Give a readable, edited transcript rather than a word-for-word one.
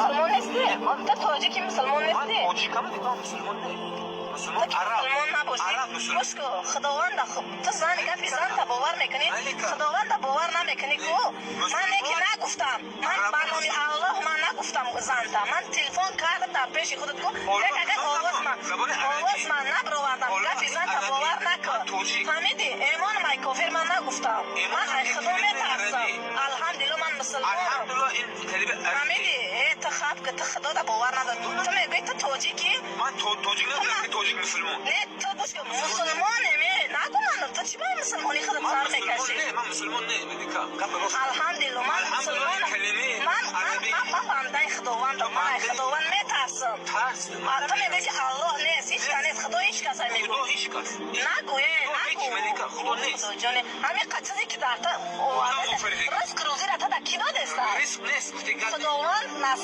مسلمان نیستی؟ تو تاجیکی مسلمان من نیستی؟ تاجیکم دیگه مسلمان نه. مسلمان تو عرب. مسلمان نباشی. عرب مسلمان. گوش کن خداوند تو زن گفتی زن تا باور میکنی؟ ملکه. خداوند باور نمیکنی کو؟ من نگی نگفتم. من عرب برنامه الله من نگفتم زن تا. من تلفن کردم در پیش خودت کو. یک اگر آواز من نبروردم. گفتی زن تا باور نکن. فهمیدی؟ ایمان من کافر من نگفتم. من از خدا میترسم. الحمدلله من مسلمانم. الحمدلله این کلمه فهمیدی؟ تو خواب که تو خدا تا باور نداری. تو میگی تو تاجیکی؟ من تاجیک نمیدونم که تاجیک مسلمان. نه تو گوش کن مسلمانه نگو من تو چی باید مسلمانی خودت من سر مسلمان میکشی؟ نه. من مسلمان نه. بدیکا گپ راست. الحمدلله من مسلمانم. کلمه من بنده خداوندم. من از خداوند میترسم. ترس. تو میگی الله نیست هیچ کس نیست خدا هیچ کس میگو خدا هیچ کس. نگو ملکه خدا نیست. خدا جان همین قصدی که در تا رزق روزی را تا کی داده است ریسک نیست. خداوند